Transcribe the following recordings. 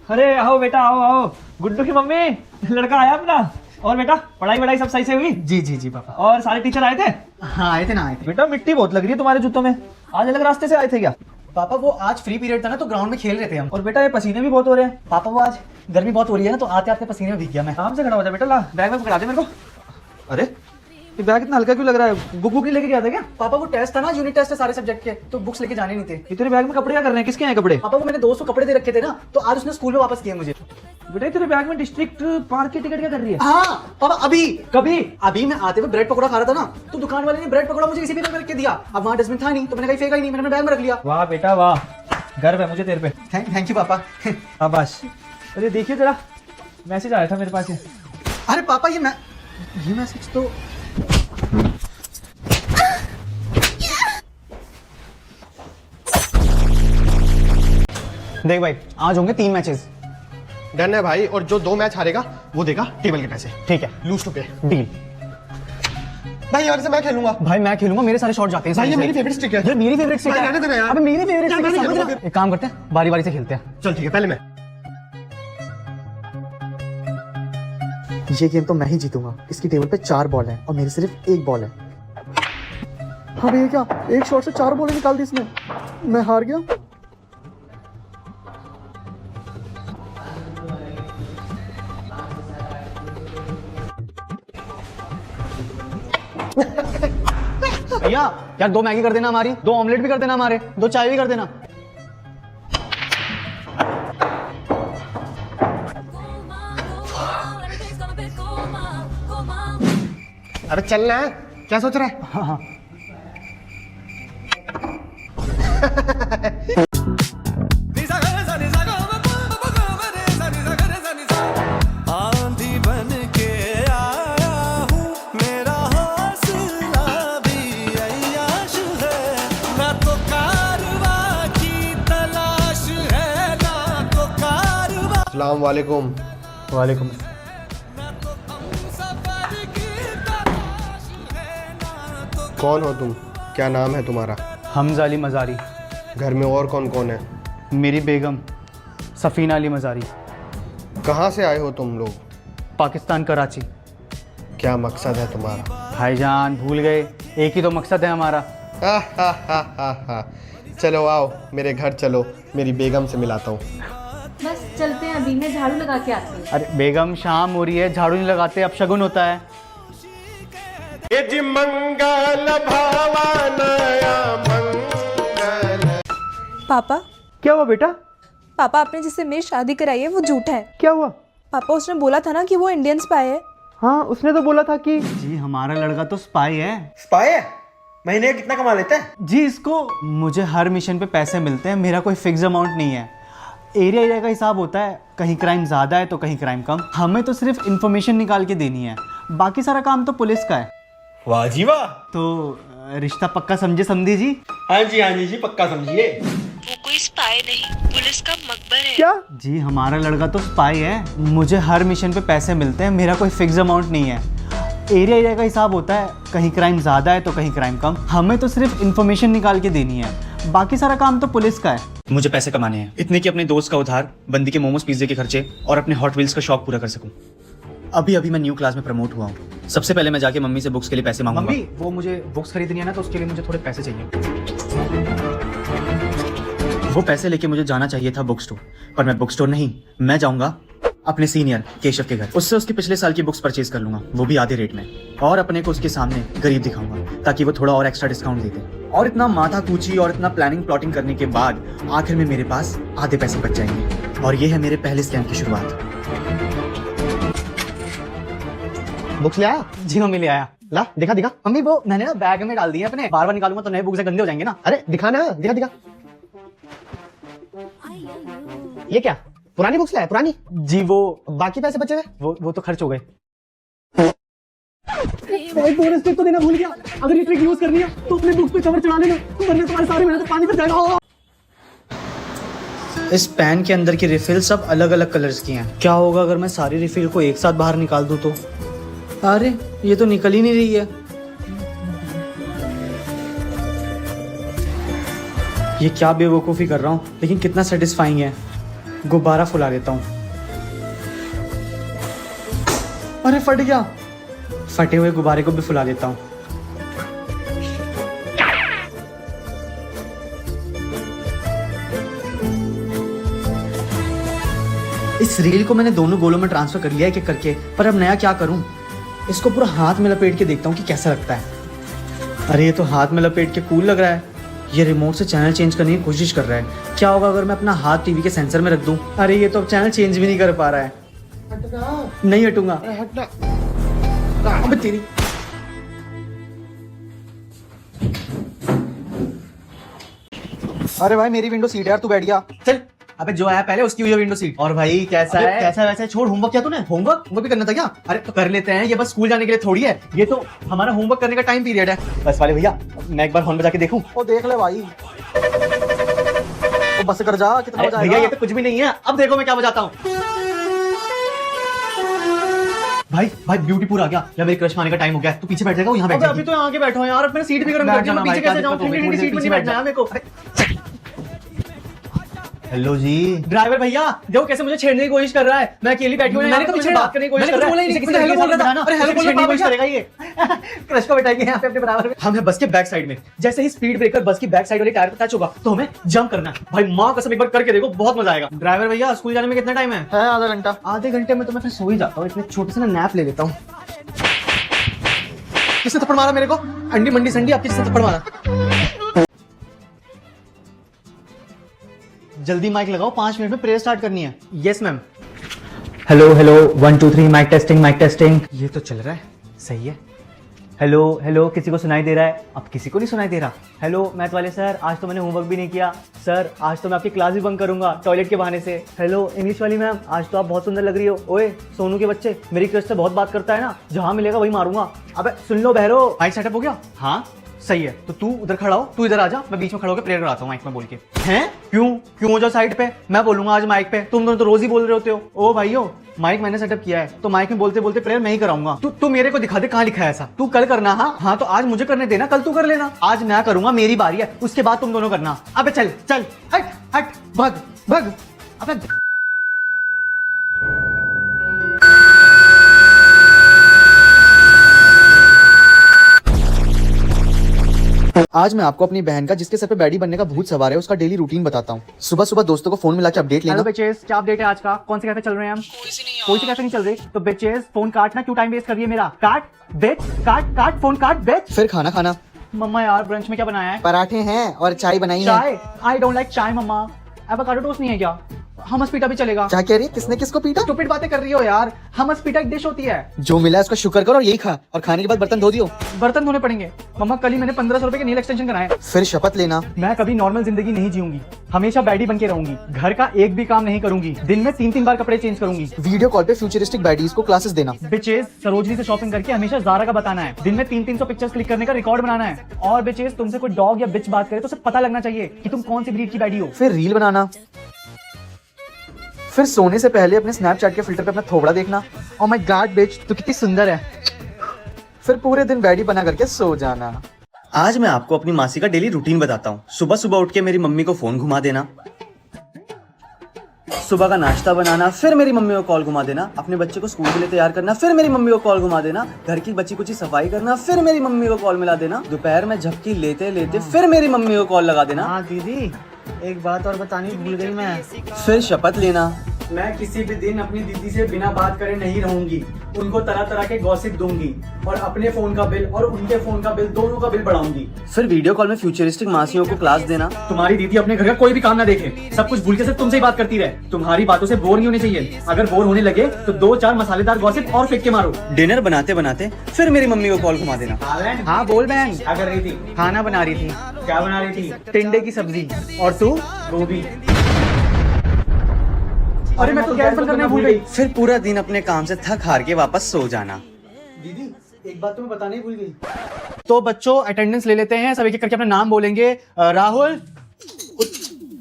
अरे आओ बेटा, आओ आओ। गुड्डू की मम्मी, लड़का आया अपना। और बेटा पढ़ाई वढ़ाई सब सही से हुई? जी जी जी पापा। और सारे टीचर आए थे? हाँ आए थे ना, आए थे। बेटा मिट्टी बहुत लग रही है तुम्हारे जूतों में, आज अलग रास्ते से आए थे क्या? पापा वो आज फ्री पीरियड था ना, तो ग्राउंड में खेल रहे थे हम। और बेटा ये पसीने भी बहुत हो रहे हैं। पापा वो आज गर्मी बहुत हो रही है ना, तो आते आते पसीने में भीग गया मैं। आराम से खड़ा हो जा बेटा, ला बैग में पकड़ा दे मेरे को। अरे ये बैग इतना हल्का क्यों लग रहा है? बुक नहीं लेके गया था क्या? पापा वो टेस्ट था ना, यूनिट टेस्ट है सारे सब्जेक्ट के, तो बुक्स लेके जाने नहीं थे। ये तेरे बैग में कपड़े क्या कर रहे हैं? किसके हैं कपड़े? पापा वो मैंने दोस्त को कपड़े दे रखे थे ना, तो आज उसने स्कूल में वापस किए मुझे। बेटा तेरे बैग में डिस्ट्रिक्ट पार्क की टिकट क्या कर रही है? हाँ पापा अभी कभी अभी मैं आते हुए ब्रेड पकौड़ा खा रहा था ना, तो दुकान वाले ने ब्रेड पकौड़ा मुझे इसी बैग में रख के दिया। अब वहाँ डस्टबिन था नहीं, तो मैंने कहीं फेंका ही नहीं, मैंने बैग में रख लिया। वाह बेटा वाह, गर्व है मुझे तेरे पे। थैंक यू पापा। शाबाश। अरे देखिए जरा, मैसेज आया था मेरे पास ये। अरे पापा ये मैसेज तो देख भाई, आज होंगे 3 मैचेस। डन है भाई, और जो 2 मैच हारेगा वो देगा टेबल के पैसे। ठीक है, लूज टू पे डील। भाई यार से मैं खेलूंगा। भाई मैं खेलूंगा, मेरे सारे शॉट जाते हैं। भाई ये मेरी फेवरेट स्टिक है। ये मेरी फेवरेट स्टिक भाई है। रहने दे ना यार। अबे मेरी फेवरेट यार, स्टिक मैं नहीं है, समझ खेलूंगा रहा? एक काम करते हैं, बारी बारी से खेलते हैं। चल ठीक है, पहले मैं। ये गेम तो मैं ही जीतूंगा। इसकी टेबल पे 4 बॉल है और मेरी सिर्फ 1 बॉल है। हाँ भैया, क्या एक शॉट से 4 बॉलें निकाल दी इसने? मैं हार गया। भैया यार 2 मैगी कर देना हमारी, 2 ऑमलेट भी कर देना हमारे, 2 चाय भी कर देना। अरे चलना है, क्या सोच रहा है? हाँ। आंधी बन के आया हूँ, मेरा हौसला भी अय्याश है, ना तो कारवा की तलाश है, ना तो कारवा। अस्सलाम वालेकुम। वालेकुम। कौन हो तुम? क्या नाम है तुम्हारा? हमजा अली मज़ारी। घर में और कौन कौन है? मेरी बेगम सफ़ीना अली मज़ारी। कहाँ से आए हो तुम लोग? पाकिस्तान कराची। क्या मकसद है तुम्हारा? भाईजान भूल गए, एक ही तो मकसद है हमारा। चलो आओ मेरे घर, चलो मेरी बेगम से मिलाता हूँ। बस चलते हैं, अभी मैं झाड़ू लगा के आती हूँ। अरे बेगम शाम हो रही है, झाड़ू नहीं लगाते, अब शगुन होता है। जी मंगल भावानया मंगल। पापा क्या हुआ बेटा? पापा आपने जिससे मेरी शादी कराई है वो झूठा है। क्या हुआ? पापा उसने बोला था ना कि वो इंडियन स्पाई है। हाँ उसने तो बोला था कि जी हमारा लड़का तो स्पाई है। स्पाई है। महीने का कितना कमा लेता है? जी इसको मुझे हर मिशन पे पैसे मिलते हैं, मेरा कोई फिक्स अमाउंट नहीं है। एरिया का हिसाब होता है, कहीं क्राइम ज़्यादा है तो कहीं क्राइम कम। हमें तो सिर्फ इन्फॉर्मेशन निकाल के देनी है, बाकी सारा काम तो पुलिस का है। वाह जी वाह। तो रिश्ता पक्का समझे समझी जी? हाँ जी जी पक्का समझिए। वो कोई स्पाई नहीं, पुलिस का मकबर है। क्या? जी हमारा लड़का तो स्पाई है, मुझे हर मिशन पे पैसे मिलते हैं, मेरा कोई फिक्स अमाउंट नहीं है। एरिया का हिसाब होता है, कहीं क्राइम ज़्यादा है तो कहीं क्राइम कम। हमें तो सिर्फ इन्फॉर्मेशन निकाल के देनी है, बाकी सारा काम तो पुलिस का है। मुझे पैसे कमाने हैं, इतने कि अपने दोस्त का उधार, बंदी के मोमोज पिज्जे के खर्चे और अपने हॉट व्हील्स का शौक पूरा कर सकूं। अभी मैं न्यू क्लास में प्रमोट हुआ हूँ। सबसे पहले मैं जाके मम्मी से बुक्स के लिए पैसे मांगूंगा। मम्मी वो मुझे बुक्स खरीदनी है ना, तो उसके लिए मुझे थोड़े पैसे चाहिए। वो पैसे लेके मुझे जाना चाहिए था बुक स्टोर, पर मैं बुक स्टोर नहीं, मैं जाऊंगा अपने सीनियर केशव के घर। उससे उसकी पिछले साल की बुक्स परचेज कर लूंगा, वो भी आधे रेट में, और अपने को उसके सामने गरीब दिखाऊंगा ताकि वो थोड़ा और एक्स्ट्रा डिस्काउंट दे दे। और इतना माथा कूची और इतना प्लानिंग प्लॉटिंग करने के बाद आखिर में मेरे पास आधे पैसे बच जाएंगे, और ये है मेरे पहले स्कैम की शुरुआत। बुक्स ले आया? जी मम्मी ले आया। ला दिखा दिखा। मम्मी वो मैंने ना बैग में डाल दिए अपने, बार बार निकालूंगा तो नए बुक्स गंदे हो जाएंगे ना। अरे दिखाना, दिखा दिखा। ये क्या पुरानी बुक्स लाया? पुरानी? जी वो बाकी पैसे बचे हुए? वो तो खर्च हो गए। एक बोनस ट्रिक तो देना भूल गया, अगर ये ट्रिक यूज करनी है तो अपने बुक्स पे कवर चढ़ा लेना, वरना तुम्हारी सारी मेहनत पानी पर जाएगा। इस पैन के अंदर की रिफिल सब अलग अलग कलर्स की हैं। क्या होगा अगर मैं सारी रिफिल को एक साथ बाहर निकाल दूं तो? अरे ये तो निकल ही नहीं रही है। ये क्या बेवकूफ़ी कर रहा हूँ, लेकिन कितना सेटिस्फाइंग है। गुब्बारा फुला देता हूँ। अरे फट गया। फटे हुए गुब्बारे को भी फुला देता हूँ। इस रील को मैंने दोनों गोलों में ट्रांसफर कर लिया एक-एक करके, पर अब नया क्या करूं? इसको पूरा हाथ में लपेट के देखता हूं कि कैसा लगता है। अरे ये तो हाथ में लपेट के कूल लग रहा है। ये रिमोट से चैनल चेंज करने की कोशिश कर रहा है। क्या होगा अगर मैं अपना हाथ टीवी के सेंसर में रख दूं? अरे ये तो अब चैनल चेंज भी नहीं कर पा रहा है। नहीं हटूंगा। अबे तेरी। अरे भाई मेरी विंडो सीट है यार, तू बैठ गया। चल। अबे जो आया पहले उसकी हुई है विंडो सीट। और भाई कैसा है? कैसा वैसा है? छोड़, होमवर्क किया तूने? होमवर्क भी करना था क्या? अरे तो कर लेते हैं, ये बस स्कूल जाने के लिए थोड़ी है। ये तो हमारा होमवर्क करने का टाइम पीरियड है। बस वाले भैया, मैं एक बार हॉर्न बजा के देखूं? ओ देख ले भाई। ओ बस कर जा, कितना अरे बजाएगा? भैया ये तो कुछ भी नहीं है। अब देखो मैं क्या बजाता हूँ। भाई भाई ब्यूटीपुर आ गया। यार मेरी क्रश आने का टाइम हो गया। तू पीछे बैठ जाएगा, यहाँ बैठ अबे जाएगी। अभी तो यहाँ के बैठा हूँ यार, अब मैंने सीट भी गर्म कर दी, मैं पीछे कैसे जाऊँ? ठंडी सीट में नहीं बैठना है मेरे को। हेलो जी। ड्राइवर भैया देखो कैसे मुझे छेड़ने की कोशिश कर रहा है। मैं अकेली बैठी हूँ, मैंने तो कभी मुझे छेड़ा? बात करने की कोशिश मैंने कर रहा कुछ बोला है। ही नहीं, किसी किसी हेलो बोल रहा था। अरे हेलो छेड़ने की कोशिश बोल करेगा ये। क्रश को बैठाएंगे यहाँ पे अपने बराबर में। हम है बस के बैक साइड में। जैसे ही स्पीड ब्रेकर बस की बैक साइड वाले टायर पर टच होगा तो हमें जंप करना है। भाई माँ कसम एक बार करके देखो, बहुत मजा आएगा। ड्राइवर भैया स्कूल जाने में कितना टाइम है? आधा घंटा। आधे घंटे में तो मैं फिर सो ही जाता हूँ। इतने छोटे से ना नैप ले लेता हूँ। किसने थप्पड़ मारा मेरे को? अंडी मंडी संडी आपकी जिसने थप्पड़ मारा। जल्दी माइक लगाओ, 5 मिनट में प्रेयर स्टार्ट करनी है। Yes ma'am. Hello hello 1 2 3 mic testing. ये तो चल रहा है, सही है। हेलो हेलो, किसी को सुनाई दे रहा है? अब किसी को नहीं सुनाई दे रहा। हेलो मैथ वाले सर, आज तो मैंने होमवर्क भी नहीं किया। सर आज तो मैं आपकी क्लास भी बंक करूंगा टॉयलेट के बहाने से। हेलो इंग्लिश वाली मैम, आज तो आप बहुत सुंदर लग रही हो। ओए सोनू के बच्चे, मेरी क्रश से बहुत बात करता है ना, जहां मिलेगा वही मारूंगा। अबे सुन लो बहरो। माइक सेटअप हो गया? हाँ सही है। तो तू उधर खड़ा हो, तू इधर आ जा, मैं बीच में खड़ा होकर प्रेयर कराता हूँ माइक में बोल के। हैं? क्यों हो जाओ साइड पे, मैं बोलूंगा आज माइक पे। तुम दोनों तो रोज ही बोल रहे होते हो। ओ भाइयों, माइक मैंने सेटअप किया है तो माइक में बोलते बोलते प्रेयर मैं ही कराऊंगा। तू मेरे को दिखा दे कहाँ लिखा है ऐसा। तू कल करना। हाँ तो आज मुझे करने देना, कल तू कर लेना। आज मैं करूंगा, मेरी बारी है, उसके बाद तुम दोनों करना। अबे चल चल, हट हट, भग भग। अबे आज मैं आपको अपनी बहन का जिसके सर पे बैडी बनने का भूत सवार है उसका डेली रूटीन बताता हूँ। सुबह सुबह दोस्तों को फोन मिला के अपडेट लेना। हेलो बेचेस, क्या अपडेट है आज का? कौन से कैफे चल रहे हैं हम? कोई से कैफे नहीं चल रहे। तो बेचेस फोन काटना, क्यों टाइम वेस्ट कर रही है मेरा? काट बेच, काट फोन काट बेच। फिर खाना खाना। मम्मा यार ब्रंच में क्या बनाया है? पराठे हैं और चाय बनाई है। चाय? आई डोंट लाइक चाय मम्मा। एवोकाडो टोस्ट नहीं है क्या? हमस पीटा भी चलेगा। क्या कह रही? किसने किसको पीटा? स्टूपिड बातें कर रही हो यार। हमस पीटा एक डिश होती है। जो मिला है उसका शुक्र करो और यही खा, और खाने के बाद बर्तन धो दियो। बर्तन धोने पड़ेंगे मम्मा। कल ही मैंने 1500 रुपए के नेल एक्सटेंशन कराए। फिर शपथ लेना। मैं कभी नॉर्मल जिंदगी नहीं जीऊंगी, हमेशा बैडी बन के रहूंगी। घर का एक भी काम नहीं करूंगी, दिन में 3-3 बार कपड़े चेंज करूंगी। वीडियो कॉल पे फ्यूचरिस्टिक बैडीज को क्लासेस देना। बिचेस सरोजनी से शॉपिंग करके हमेशा ज़ारा का बताना है। दिन में 300 पिक्चर्स क्लिक करने का रिकॉर्ड बनाना है। और बिचेस तुमसे कोई डॉग या बिच बात करे तो उसे पता लगना चाहिए कि तुम कौन सी ब्रीड की बैडी हो। फिर रील बनाना। फिर सोने से पहले अपने स्नैपचैट के फिल्टर पे अपना थोबड़ा देखना। ओह माय गॉड बिच, तू कितनी सुंदर है। फिर पूरे दिन बैडी बना करके सो जाना। आज मैं आपको अपनी मासी का डेली रूटीन बताता हूँ। सुबह सुबह उठ के मेरी मम्मी को फोन घुमा देना, सुबह का नाश्ता बनाना, फिर मेरी मम्मी को कॉल घुमा देना, अपने बच्चे को स्कूल के लिए तैयार करना, फिर मेरी मम्मी को कॉल घुमा देना, घर की बची कुची सफाई करना, फिर मेरी मम्मी को कॉल मिला देना, दोपहर में झपकी लेते लेते फिर मेरी मम्मी को कॉल लगा देना। हाँ दीदी, एक बात और बतानी भूल गई मैं। फिर शपथ लेना। मैं किसी भी दिन अपनी दीदी से बिना बात करे नहीं रहूंगी। उनको तरह तरह के गॉसिप दूंगी और अपने फोन का बिल और उनके फोन का बिल, दोनों का बिल बढ़ाऊंगी। फिर वीडियो कॉल में फ्यूचरिस्टिक मासियों को क्लास देना। तुम्हारी दीदी अपने घर का कोई भी काम ना देखे, सब कुछ भूल के सिर्फ तुमसे ही बात करती रहे। तुम्हारी बातों से बोर नहीं होने चाहिए। अगर बोर होने लगे तो 2-4 मसालेदार गॉसिप और फेंक के मारो। डिनर बनाते बनाते फिर मेरी मम्मी को कॉल घुमा देना। हाँ बोल बहन, क्या कर रही थी? खाना बना रही थी। क्या बना रही थी? टिंडे की सब्जी। और तू? गोभी। अरे मैं तो गैस बंद करना भूल गई। फिर पूरा दिन अपने काम से थक हार के वापस सो जाना। दीदी एक बात तो मैं बताने ही भूल गई। तो बच्चों अटेंडेंस ले लेते हैं, सब एक एक करके अपना नाम बोलेंगे। राहुल,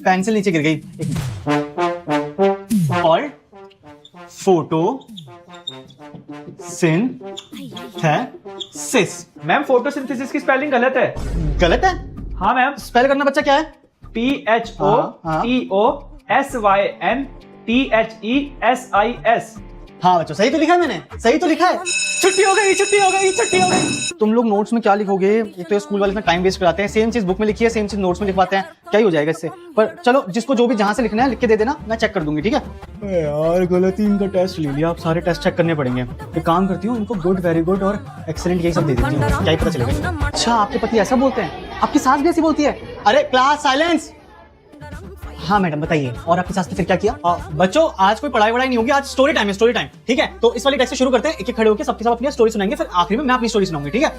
पेंसिल नीचे गिर गई। और फोटो सिंथेसिस। मैम फोटोसिंथेसिस की स्पेलिंग गलत है। गलत है? हाँ मैम, स्पेल करना बच्चा क्या है? PHOTOSYN THESIS। हाँ बच्चों, सही तो लिखा है मैंने, सही तो लिखा है। छुट्टी हो गई, छुट्टी हो गई, छुट्टी हो गई। तुम लोग नोट्स में क्या लिखोगे? एक तो स्कूल वाले इतना टाइम वेस्ट कराते हैं, सेम चीज बुक में लिखी है, सेम चीज नोट्स में लिखवाते हैं, क्या ही हो जाएगा इससे। पर चलो, जिसको जो भी जहां से लिखना है लिख के दे देना, मैं चेक कर दूंगी, ठीक है? यार गलती इनका टेस्ट ले लिया, आप सारे टेस्ट चेक करने पड़ेंगे। एक काम करती हूँ, इनको गुड, वेरी गुड और एक्सीलेंट यही सब दे देती हूँ, क्या ही पता चलेगा। अच्छा, आपके पति ऐसा बोलते हैं? आपकी सास भी ऐसी बोलती है? अरे क्लास साइलेंस। हाँ मैडम बताइए, और आपकी सास ने फिर क्या किया? बच्चों आज कोई पढ़ाई वढ़ाई नहीं होगी, आज स्टोरी टाइम है, स्टोरी टाइम, ठीक है? तो इस वाली टेक्स्ट से शुरू करते हैं, एक एक खड़े होकर सबके सब अपनी स्टोरी सुनाएंगे, फिर आखिरी में मैं अपनी स्टोरी सुनाऊंगी, ठीक है?